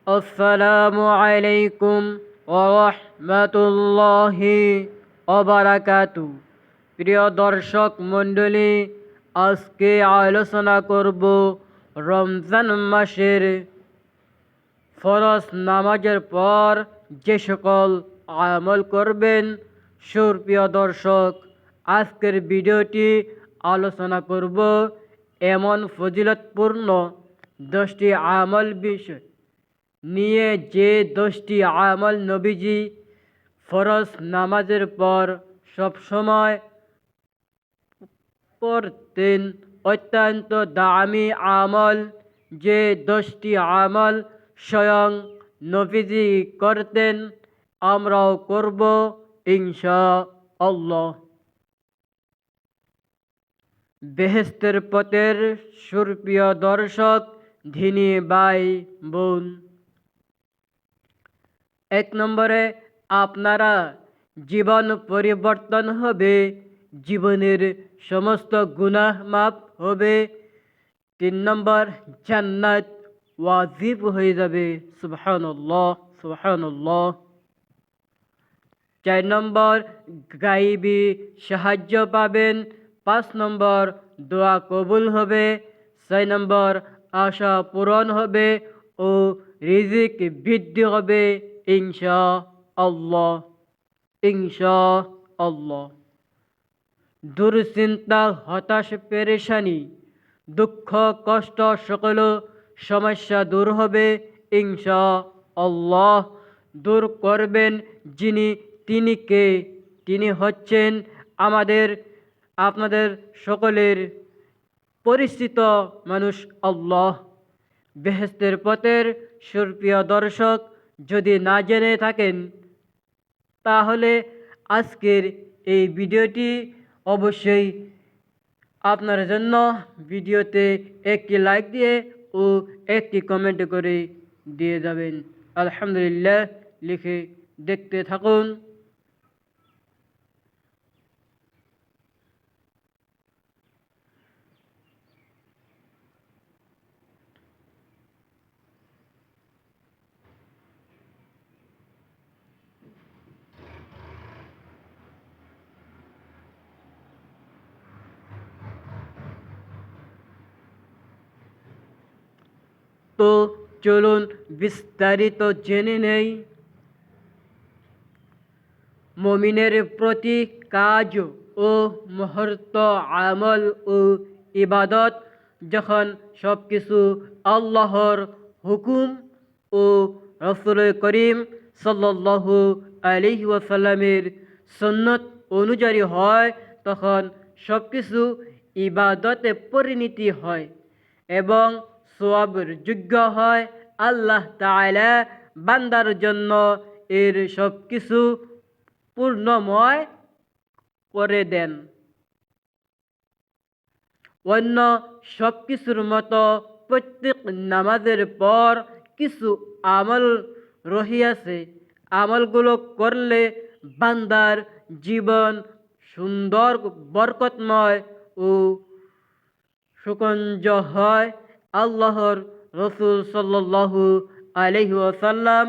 আসসালামু আলাইকুম ওয়া রাহমাতুল্লাহি ওয়া বারাকাতুহু। প্রিয় দর্শক মণ্ডলী, আজকে আলোচনা করব রমজান মাসের ফরজ নামাজের পর যে সকল আমল করবেন। সুপ্রিয় দর্শক, আজকের ভিডিওটি আলোচনা করব এমন ফজিলতপূর্ণ 10টি আমল বিষয় নিয়ে, যে 10টি আমল নবীজি ফরজ নামাজের পর সবসময় পড়তেন। অত্যন্ত দামি আমল, যে 10টি আমল স্বয়ং নবীজি করতেন, আমরাও করব ইনশাআল্লাহ। বেহেশতের পথের সুপ্রিয় দর্শক, ধিনী ভাই বোন, 1 নম্বরে আপনারা জীবন পরিবর্তন হবে, জীবনের সমস্ত গুনাহ মাফ হবে। 3 নম্বর, জান্নাত ওয়াজিব হয়ে যাবে। সুবহানাল্লাহ, সুবহানাল্লাহ। 4 নম্বর, গায়বী সাহায্য পাবেন। 5 নম্বর, দোয়া কবুল হবে। 6 নম্বর, আশা পূরণ হবে ও রিজিক বৃদ্ধি হবে ইনশাআল্লাহ, ইনশাআল্লাহ। দুশ্চিন্তা, হতাশ, পেরেশানি, দুঃখ, কষ্ট, সকল সমস্যা দূর হবে ইনশাআল্লাহ। দূর করবেন যিনি, তিনি কে? তিনি হচ্ছেন আপনাদের সকলের পরিচিত মানুষ, আল্লাহ। বেহেশতের পথের সুপ্রিয় দর্শক, যদি না জেনে থাকেন তাহলে আজকের এই ভিডিওটি অবশ্যই আপনার জন্য। ভিডিওতে একটি লাইক দিয়ে ও একটি কমেন্ট করে দিয়ে যাবেন। আলহামদুলিল্লাহ লিখে দেখতে থাকুন। তো চলুন বিস্তারিত জেনে নেই। মুমিনের প্রতি কাজ ও মুহূর্ত, আমল ও ইবাদত যখন সব কিছু আল্লাহর হুকুম ও রাসূল করিম সাল্লাল্লাহু আলাইহি ওয়াসাল্লামের সুন্নত অনুযায়ী হয়, তখন সব কিছু ইবাদতে পরিণতি হয় এবং সওয়াবের যোগ্য হয়। আল্লাহ তাআলা বান্দার জন্য এর সব কিছু পূর্ণময় করে দেন। অন্য সব কিছুর মতো প্রত্যেক নামাজের পর কিছু আমল রহিয়াছে। আমলগুলো করলে বান্দার জীবন সুন্দর, বরকতময় ও সুকঞ্জ হয়। আল্লাহর রাসূল সাল্লাল্লাহু আলাইহি ওয়াসাল্লাম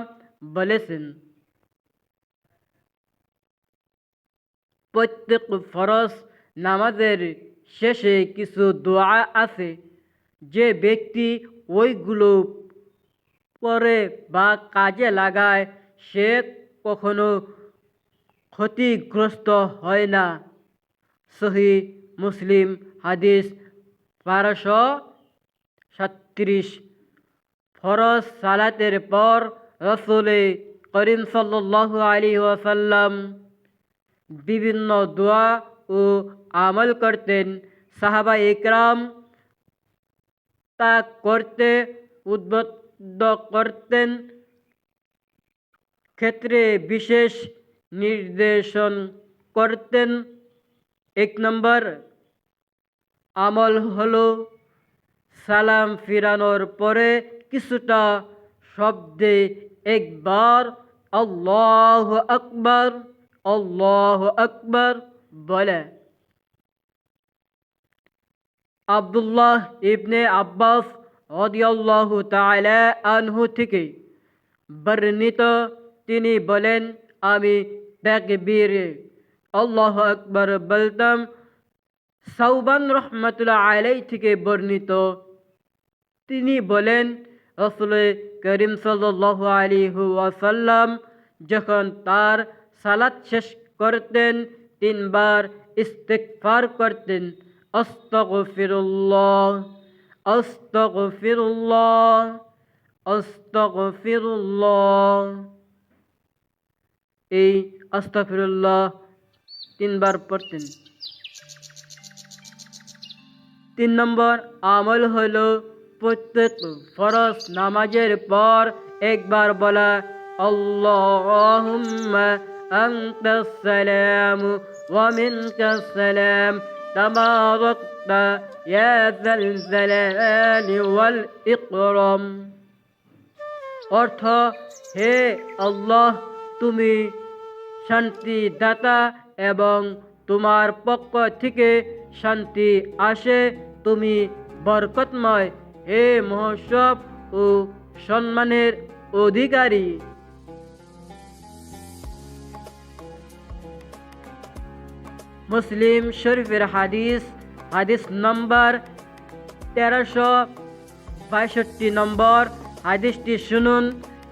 বলেছেন, প্রত্যেক ফরজ নামাজের শেষে কিছু দোয়া আছে, যে ব্যক্তি ওইগুলো পড়ে বা কাজে লাগায় সে কখনো ক্ষতিগ্রস্ত হয় না। সহিহ মুসলিম হাদিস 1237। ফরজ সালাতের পর রাসূল করিম সাল্লাল্লাহু আলাইহি ওয়াসাল্লাম বিভিন্ন দোয়া ও আমল করতেন। সাহাবা ইকরাম তা করতে উদ্বুদ্ধ করতেন। ক্ষেত্রে বিশেষ নির্দেশন করতেন। 1 নম্বর আমল হলো সালাম ফিরানোর পরে কিছুটা শব্দে একবার আল্লাহু আকবার, আল্লাহু আকবার বলে। আব্দুল্লাহ ইবনে আব্বাস রাদিয়াল্লাহু তাআলা আনহু থেকে বর্ণিত তিনি বলেন, আমি তাকবীর আল্লাহু আকবার বলতাম। সাউবান রহমাতুল্লাহ আলাইহি থেকে বর্ণিত তিনি বলেন, রাসূল করিম সাল্লাল্লাহু আলাইহি ওয়াসাল্লাম যখন তার সালাত শেষ করতেন তিনবার ইস্তিগফার করতেন, আস্তাগফিরুল্লাহ, আস্তাগফিরুল্লাহ, আস্তাগফিরুল্লাহ। এই আস্তাগফিরুল্লাহ তিনবার পড়তেন। 3 নম্বর আমল হলো প্রত্যেক ফরজ নামাজের পর একবার বলা, আল্লাহুম্মা আনতাস সালাম ওয়া মিনকাস সালাম তাবারাকতা ইয়া যাল জালালি ওয়াল ইকরাম। অর্থ, হে আল্লাহ, তুমি শান্তিদাতা এবং তোমার পক্ষ থেকে শান্তি আসে, তুমি বরকতময়, হে মহোৎসব ও সম্মানের অধিকারী। মুসলিম শরীফের হাদিস নম্বর 1362 নম্বর। হাদিসটি শুনুন,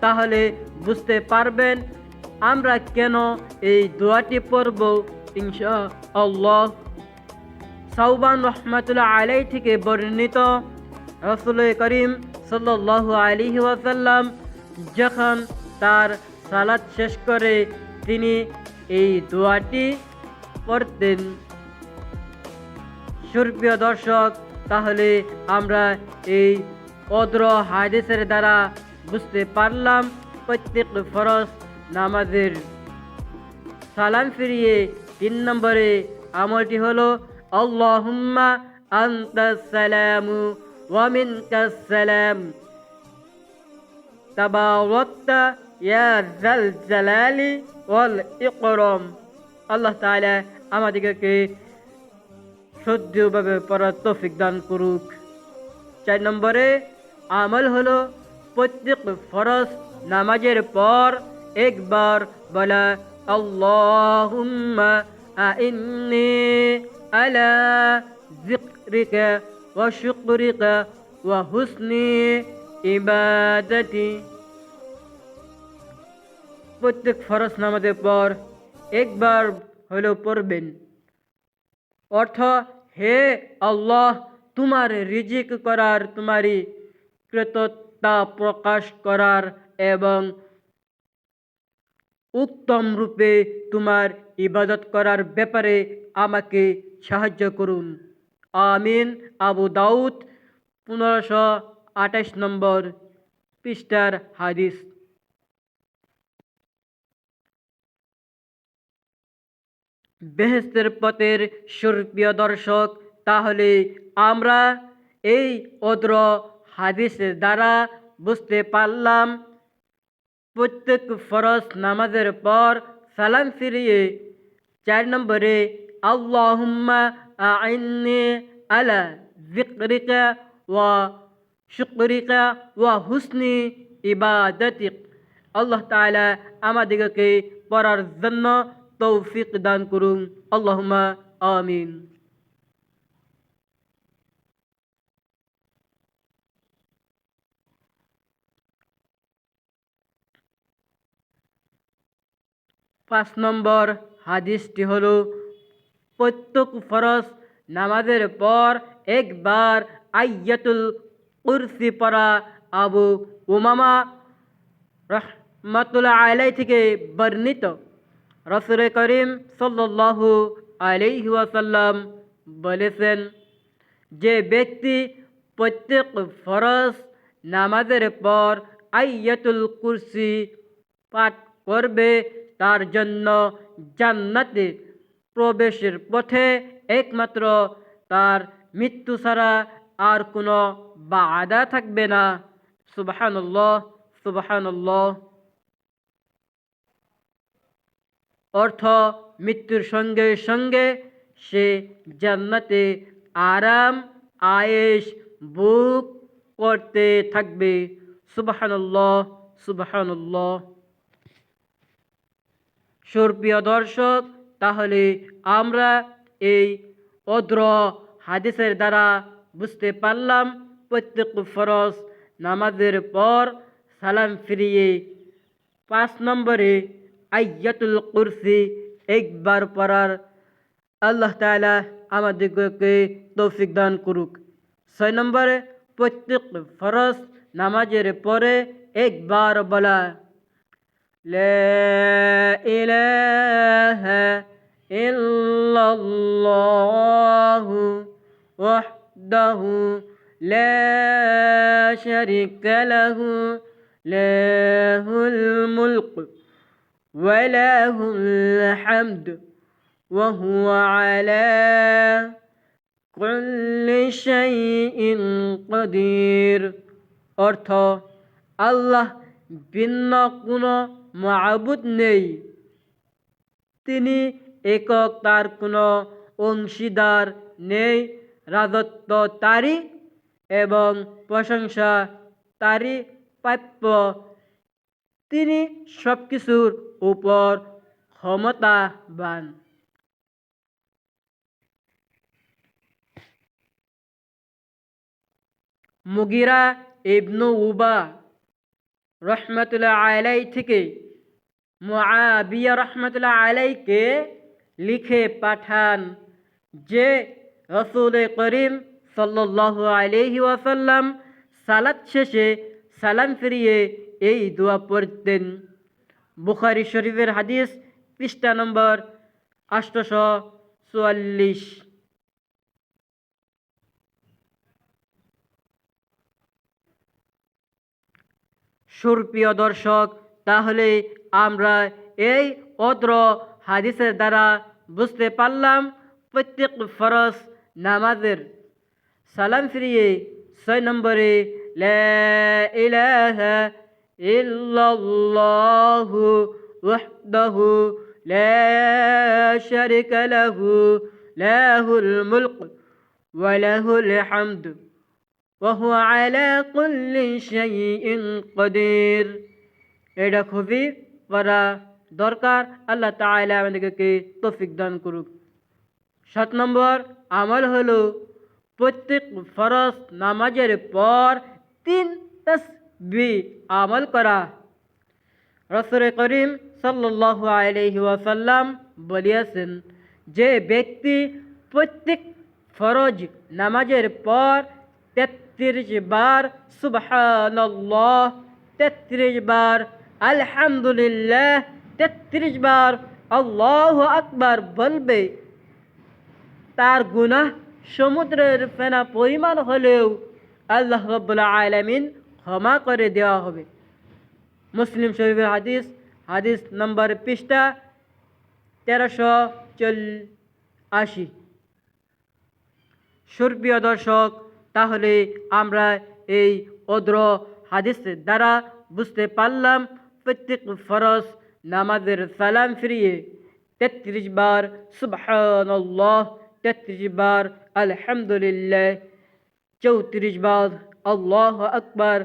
তাহলে বুঝতে পারবেন আমরা কেন এই দোয়াটি পড়ব ইনশাআল্লাহ। সাউবান রহমাতুল্লাহ আলাইহি থেকে বর্ণিত, রাসূল করিম সাল্লাল্লাহু আলাইহি ওয়াসাল্লাম যখন তার সালাত শেষ করে তিনি এই দোয়াটি পড়তেন। সুপ্রিয় দর্শক, তাহলে আমরা এই অদ্র হাদিসের দ্বারা বুঝতে পারলাম প্রত্যেক ফরজ নামাজের সালাম ফিরিয়ে 3 নম্বরে আমলটি হলো, আল্লাহুম্মা আনতাস সালামু ওয়া মিনকাস সালাম তাবারাকতা ইয়া যাল জালালি ওয়াল ইকরাম। আল্লাহ তাআলা আমাদেরকে শুদ্ধভাবে পড়ার তৌফিক দান করুক। 4 নম্বরে আমল হলো প্রত্যেক ফরজ নামাজের পর একবার বলা, আল্লাহুম্মা আইন্নি আলা যিকরিকা ওয়া শুকরিকা ওয়া হুসনি ইবাদাতি। প্রত্যেক ফরজ নামাজের পর একবার হলেও পড়বেন। অর্থ, হে আল্লাহ, তোমার রিজিক করার, তোমারই কৃতজ্ঞতা প্রকাশ করার এবং উত্তম রূপে তোমার ইবাদত করার ব্যাপারে আমাকে সাহায্য করুন। আমিন। আবু দাউদ 1528 নম্বর পৃষ্ঠার হাদিস। বেহেশতের পথের সুপ্রিয় দর্শক, তাহলে আমরা এই অদ্র হাদিসের দ্বারা বুঝতে পারলাম প্রত্যেক ফরজ নামাজের পর সালাম ফিরিয়ে 4 নম্বরে আল্লাহুম্মা আইন্নি আলা যিকরিকা ওয়া শুকরিকা ওয়া হুসনি ইবাদাতিক। আল্লাহ তাআলা আমাদেরকে পড়ার জন্য তৌফিক দান করুন। আল্লাহুম্মা আমিন। পাঁচ নম্বর হাদিসটি হলো, প্রত্যেক ফরজ নামাজের পর একবার আয়াতুল কুরসি পড়া। আবু উমামা রাহমাতুল্লাহ আলাইহি থেকে বর্ণিত, রাসূল করিম সাল্লাল্লাহু আলাইহি ওয়াসাল্লাম বলেছেন, যে ব্যক্তি প্রত্যেক ফরজ নামাজের পর আয়াতুল কুরসি পাঠ করবে তার জন্য জান্নাতে প্রবেশের পথে একমাত্র তার মৃত্যু ছাড়া আর কোনো বাধা থাকবে না। সুবহানাল্লাহ, সুবহানাল্লাহ। অর্থ, মৃত্যুর সঙ্গে সঙ্গে সে জান্নাতে আরাম আয়েশ ভোগ করতে থাকবে। সুবহানাল্লাহ, সুবহানাল্লাহ। সুপ্রিয় দর্শক, তাহলে আমরা এই অদ্র হাদিসের দ্বারা বুঝতে পারলাম প্রত্যেক ফরজ নামাজের পর সালাম ফিরিয়ে 5 নম্বরে আয়াতুল কুরসি একবার পড়ার আল্লাহ তাআলা আমাদেরকে তৌফিক দান করুক। 6 নম্বরে প্রত্যেক ফরজ নামাজের পরে একবার বলা لا إله إلا الله وحده لا شريك له له الملك وله الحمد وهو على كل شيء قدير। অর্থ, আল্লাহ ভিন্ন কোনো মাবুদ নেই, তিনি একক, তার কোনো অংশীদার নেই, রাজত্ব তারই এবং প্রশংসা তারই প্রাপ্য, তিনি সব কিছুর উপর ক্ষমতাবান। মুগিরা ইবনু উবা রহমতুল্লাহ আলাই থেকে মুআবিয়া রহমতুল্লাহ আলাইকে লিখে পাঠান যে রাসূল করিম সাল্লাল্লাহু আলাইহি ওয়াসাল্লাম সালাত শেষে সালাম ফিরিয়ে এই দোয়া পড়তেন। বুখারী শরীফের হাদিস, পৃষ্ঠা নম্বর 844। সুপ্রিয় দর্শক, তাহলে আমরা এই অদ্র হাদিসের দ্বারা বুঝতে পারলাম প্রত্যেক ফরজ নামাজের সালাম ফিরিয়ে 6 নম্বরে লা ইলাহা ইল্লাল্লাহু ওয়াহদাহু লা শারিকা লাহু লাহুল মুলক ওয়া লাহুল হামদ وهو على كل شيء قدير। এটা খুবই পড়া দরকার। আল্লাহ তাআলা আমাদেরকে তৌফিক দান করুক। 7 নম্বর আমল হলো প্রত্যেক ফরজ নামাজের পর 3 তাসবিহ আমল করা। রাসূল করিম সাল্লাল্লাহু আলাইহি ওয়াসাল্লাম বলেছেন, যে ব্যক্তি প্রত্যেক ফরজ নামাজের পর 33 বার সুবহানাল্লাহ, 33 বার আলহামদুলিল্লাহ, 33 বার আল্লাহু আকবার বলবে, তার গুনাহ সমুদ্রের ফেনা পরিমাণ হলেও আল্লাহ রাব্বুল আলামিন ক্ষমা করে দেওয়া হবে। মুসলিম শরীফের হাদিস, হাদিস নম্বর পৃষ্ঠা 1384। সুপ্রিয় দর্শক, তাহলে আমরা এই অদ্র হাদিসের দ্বারা বুঝতে পারলাম প্রত্যেক ফরজ নামাজের সালাম ফিরিয়ে 33 বার সুবহানাল্লাহ, 33 বার আলহামদুলিল্লাহ, 34 বার আল্লাহু আকবার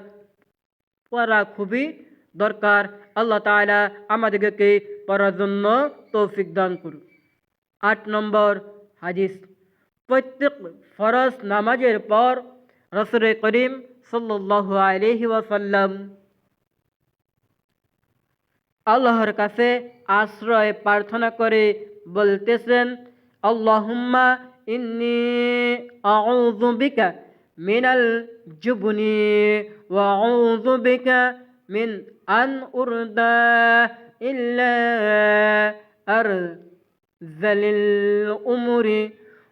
পড়া খুবই দরকার। আল্লাহ তাআলা আমাদেরকে পড়ার জন্য তৌফিক দান করুন। 8 নম্বর হাদিস, প্রত্যেক ফরজ নামাজের পর রাসূল করিম সাল্লাল্লাহু আলাইহি ওয়াসাল্লাম আল্লাহর কাছে আশ্রয় প্রার্থনা করে বলতেছেন, আল্লাহুম্মা ইন্নী আউযু বিকা মিনাল জুবনি ওয়া আউযু বিকা মিন আন উরদা ইল্লা আরযালিল উমুরি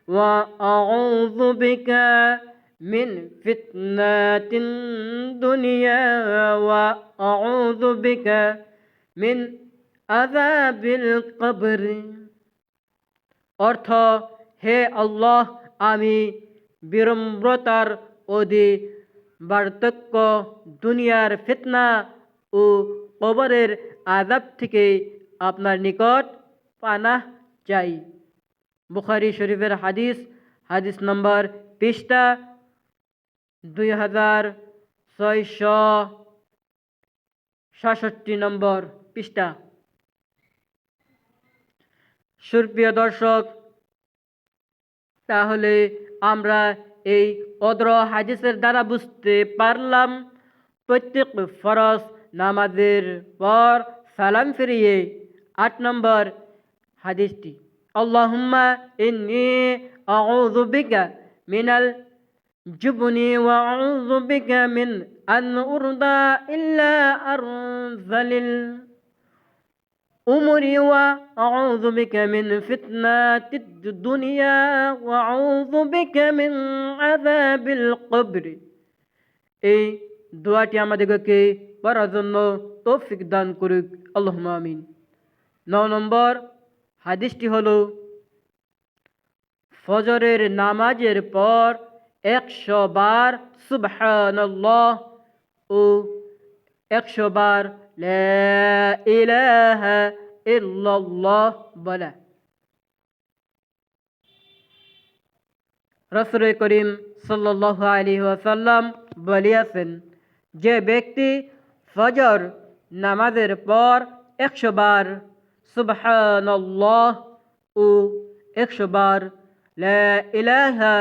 ওয়া আউযু বিকা মিন ফিতনাতিন দুনিয়া ওয়া আউযু বিকা মিন আযাবিল কবর। অর্থ, হে আল্লাহ, আমি বিড়ম্বতার বার্ধক্য, দুনিয়ার ফিতনা ও কবরের আযাব থেকে আপনার নিকট পানাহ চাই। বুখারী শরীফের হাদিস, হাদিস নম্বর পৃষ্ঠা 2664। 67 নম্বর পৃষ্ঠা। সুপ্রিয় দর্শক, তাহলে আমরা এই অদ্র হাদিসের দ্বারা বুঝতে পারলাম প্রত্যেক ফরজ নামাজের পর সালাম ফিরিয়ে 8 নম্বর হাদিসটি, আল্লাহুম্মা ইন্নী আউযু বিকা মিনাল জুবনি ওয়া আউযু বিকা মিন আন উরদা ইল্লা আরযালিল أمري وأعوذ بك من فتنة الدنيا وأعوذ بك من عذاب القبر। এই দোয়াটি আমাদেরকে পড়ার জন্য তৌফিক দান করুক, আল্লাহুম্মা আমিন। 9 নম্বর হাদিসটি হলো ফজরের নামাজের পর 100 বার সুবহানাল্লাহ ও 100 বার লা ইলাহা ইল্লাল্লাহ বলা। রাসূল করিম সাল্লাল্লাহু আলাইহি ওয়াসাল্লাম বলিয়াছেন, যে ব্যক্তি ফজর নামাজের পর 100 বার সুবহানাল্লাহ ও 100 বার লা ইলাহা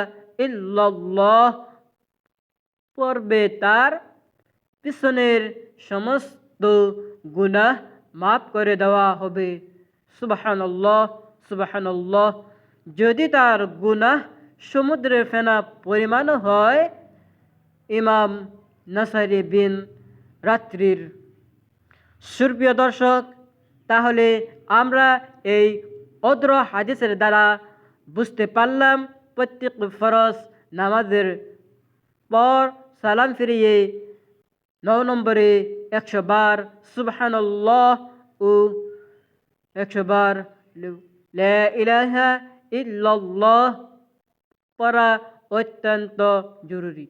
ইল্লাল্লাহ পড়বে, তার পিছনের সমস্ত গুনাহ মাফ করে দেওয়া হবে। সুবহানাল্লাহ সুবহানাল্লাহ। যদি তার গুনাহ সমুদ্রের ফেনা পরিমাণ হয়, ইমাম নাসাই বিন রাত্রির। সুপ্রিয় দর্শক, তাহলে আমরা এই অদ্র হাদিসের দ্বারা বুঝতে পারলাম প্রত্যেক ফরজ নামাজের পর সালাম ফিরিয়ে 9 নম্বরে 100 বার সুবহানাল্লাহ ও 100 বার লা ইলাহা ইল্লাল্লাহ পড়া অত্যন্ত জরুরি।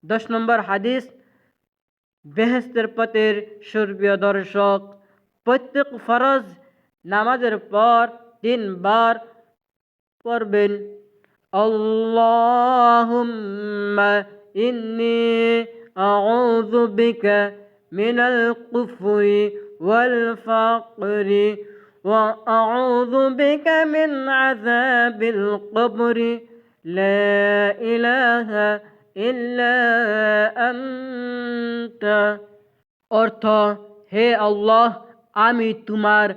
10 নম্বর হাদিস, বেহেশতের পথের সুপ্রিয় দর্শক, প্রত্যেক ফরজ নামাজের পর 3 বার পড়বেন, আল্লাহুম্মা ইন্নী আউযু বিকা মিনাল কুফরি ওয়াল ফাকরি ওয়া আউযু বিকা মিন আযাবিল কবরি লা ইলাহা ইল্লা আনতা। অর্থ, হে আল্লাহ, আমি তোমার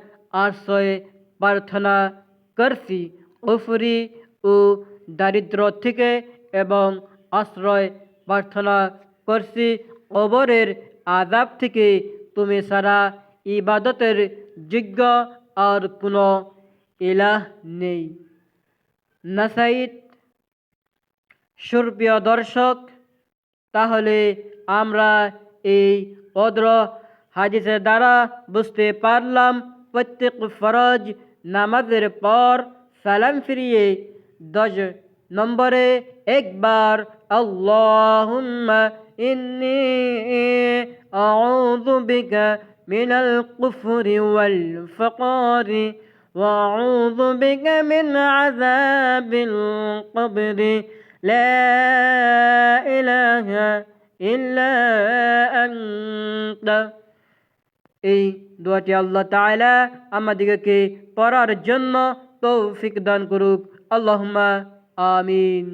আশ্রয় প্রার্থনা করছি কুফরি ও দারিদ্র থেকে, এবং আশ্রয় প্রার্থনা করছি কবরের আযাব থেকে। তুমি ছাড়া ইবাদতের যোগ্য আর কোনো ইলাহ নেই। নাসাই। সুপ্রিয় দর্শক, তাহলে আমরা এই অদ্র হাদিসের দ্বারা বুঝতে পারলাম প্রত্যেক ফরজ নামাজের পর সালাম ফিরিয়ে 10 নম্বরে একবার আল্লাহুম্মা ইন্নী আউযু বিকা মিনাল কুফরি ওয়াল ফাকরি ওয়া আউযু বিকা মিন আযাবিল কবরি লা ইলাহা ইল্লা আনতা। এই দোয়াটি আল্লাহ তাআলা আমাদেরকে পড়ার জন্য তৌফিক দান করুক, আল্লাহুম্মা আমিন।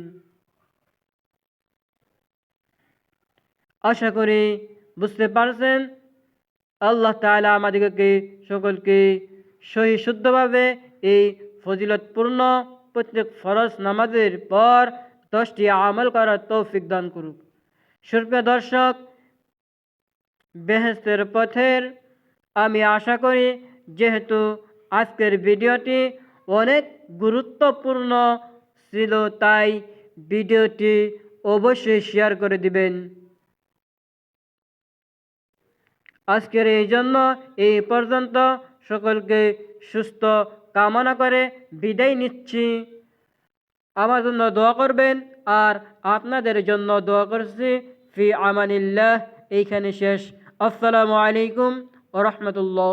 আশা করি বুঝতে পারছেন। আল্লাহ তাআলা আমাদেরকে সকলকে সহি শুদ্ধভাবে এই ফজিলতপূর্ণ প্রত্যেক ফরজ নামাজের পর 10টি আমল করার তৌফিক দান করুক। সুপ্রিয় দর্শক, বেহেশতের পথের আমি আশা করি, যেহেতু আজকের ভিডিওটি অনেক গুরুত্বপূর্ণ ছিল, তাই ভিডিওটি অবশ্যই শেয়ার করে দিবেন। আজকের এই জন্য এই পর্যন্ত, সকলকে সুস্থ কামনা করে বিদায় নিচ্ছি। আমার জন্য দোয়া করবেন, আর আপনাদের জন্য দোয়া করছি। ফি আমানিল্লাহ। এইখানে শেষ। আসসালামু আলাইকুম ওয়া রাহমাতুল্লাহ।